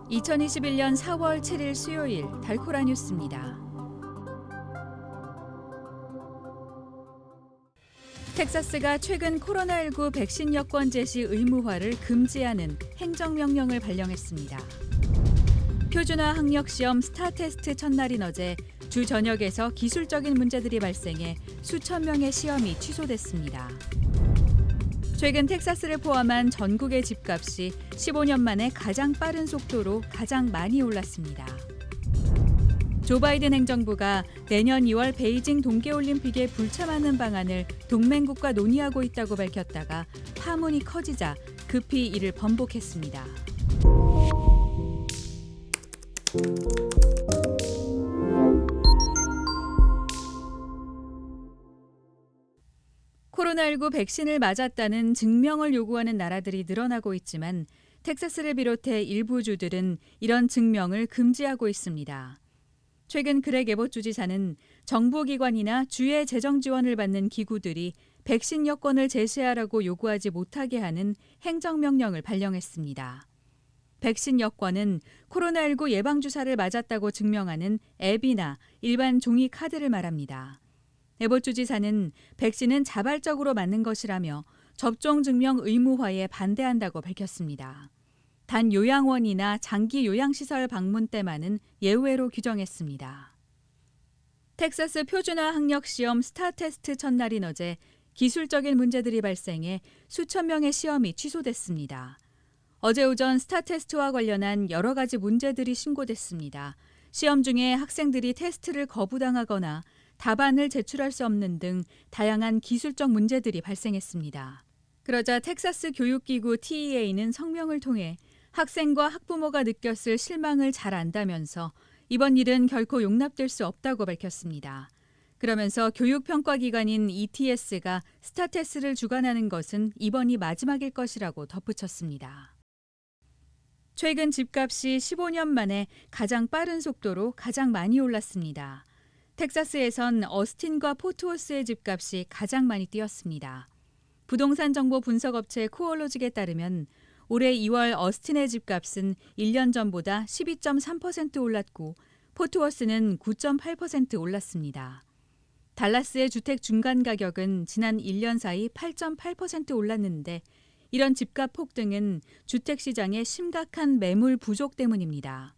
2021년 4월 7일 수요일 달코라 뉴스입니다. 텍사스가 최근 코로나19 백신 여권 제시 의무화를 금지하는 행정명령을 발령했습니다. 표준화 학력시험 스타 테스트 첫날인 어제 주 전역에서 기술적인 문제들이 발생해 수천 명의 시험이 취소됐습니다. 최근 텍사스를 포함한 전국의 집값이 15년 만에 가장 빠른 속도로 가장 많이 올랐습니다. 조 바이든 행정부가 내년 2월 베이징 동계올림픽에 불참하는 방안을 동맹국과 논의하고 있다고 밝혔다가 파문이 커지자 급히 이를 번복했습니다. 코로나19 백신을 맞았다는 증명을 요구하는 나라들이 늘어나고 있지만 텍사스를 비롯해 일부 주들은 이런 증명을 금지하고 있습니다. 최근 그렉 에봇 주지사는 정부기관이나 주의 재정 지원을 받는 기구들이 백신 여권을 제시하라고 요구하지 못하게 하는 행정명령을 발령했습니다. 백신 여권은 코로나19 예방주사를 맞았다고 증명하는 앱이나 일반 종이 카드를 말합니다. 에봇 주지사는 백신은 자발적으로 맞는 것이라며 접종 증명 의무화에 반대한다고 밝혔습니다. 단 요양원이나 장기 요양시설 방문 때만은 예외로 규정했습니다. 텍사스 표준화 학력시험 스타 테스트 첫날인 어제 기술적인 문제들이 발생해 수천 명의 시험이 취소됐습니다. 어제 오전 스타 테스트와 관련한 여러 가지 문제들이 신고됐습니다. 시험 중에 학생들이 테스트를 거부당하거나 답안을 제출할 수 없는 등 다양한 기술적 문제들이 발생했습니다. 그러자 텍사스 교육기구 TEA는 성명을 통해 학생과 학부모가 느꼈을 실망을 잘 안다면서 이번 일은 결코 용납될 수 없다고 밝혔습니다. 그러면서 교육평가기관인 ETS가 스타 테스트를 주관하는 것은 이번이 마지막일 것이라고 덧붙였습니다. 최근 집값이 15년 만에 가장 빠른 속도로 가장 많이 올랐습니다. 텍사스에선 어스틴과 포트워스의 집값이 가장 많이 뛰었습니다. 부동산 정보 분석업체 코어로직에 따르면 올해 2월 어스틴의 집값은 1년 전보다 12.3% 올랐고 포트워스는 9.8% 올랐습니다. 달라스의 주택 중간 가격은 지난 1년 사이 8.8% 올랐는데 이런 집값 폭등은 주택시장의 심각한 매물 부족 때문입니다.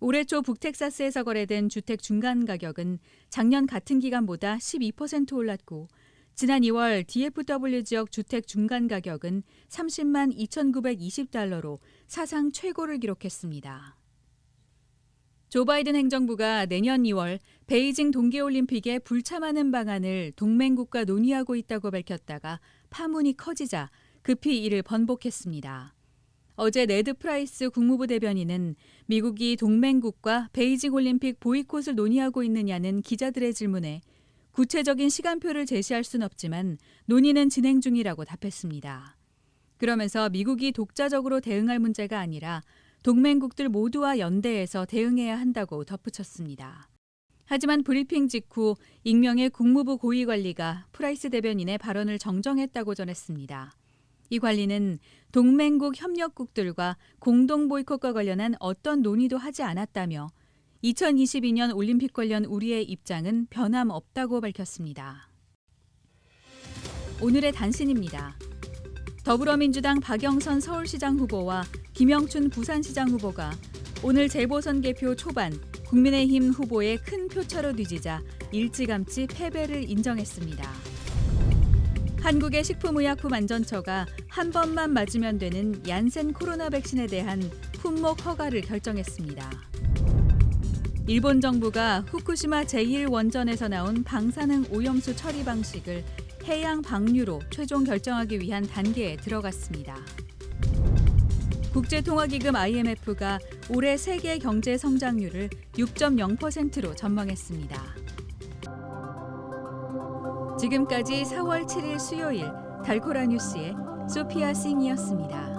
올해 초 북텍사스에서 거래된 주택 중간 가격은 작년 같은 기간보다 12% 올랐고 지난 2월 DFW 지역 주택 중간 가격은 30만 2,920달러로 사상 최고를 기록했습니다. 조 바이든 행정부가 내년 2월 베이징 동계올림픽에 불참하는 방안을 동맹국과 논의하고 있다고 밝혔다가 파문이 커지자 급히 이를 번복했습니다. 어제 네드 프라이스 국무부 대변인은 미국이 동맹국과 베이징 올림픽 보이콧을 논의하고 있느냐는 기자들의 질문에 구체적인 시간표를 제시할 순 없지만 논의는 진행 중이라고 답했습니다. 그러면서 미국이 독자적으로 대응할 문제가 아니라 동맹국들 모두와 연대해서 대응해야 한다고 덧붙였습니다. 하지만 브리핑 직후 익명의 국무부 고위관리가 프라이스 대변인의 발언을 정정했다고 전했습니다. 이 관리는 동맹국 협력국들과 공동 보이콧과 관련한 어떤 논의도 하지 않았다며 2022년 올림픽 관련 우리의 입장은 변함없다고 밝혔습니다. 오늘의 단신입니다. 더불어민주당 박영선 서울시장 후보와 김영춘 부산시장 후보가 오늘 재보선 개표 초반 국민의힘 후보의 큰 표차로 뒤지자 일찌감치 패배를 인정했습니다. 한국의 식품의약품안전처가 한 번만 맞으면 되는 얀센 코로나 백신에 대한 품목 허가를 결정했습니다. 일본 정부가 후쿠시마 제1원전에서 나온 방사능 오염수 처리 방식을 해양 방류로 최종 결정하기 위한 단계에 들어갔습니다. 국제통화기금 IMF가 올해 세계 경제 성장률을 6.0%로 전망했습니다. 지금까지 4월 7일 수요일 달코라 뉴스의 소피아 싱이었습니다.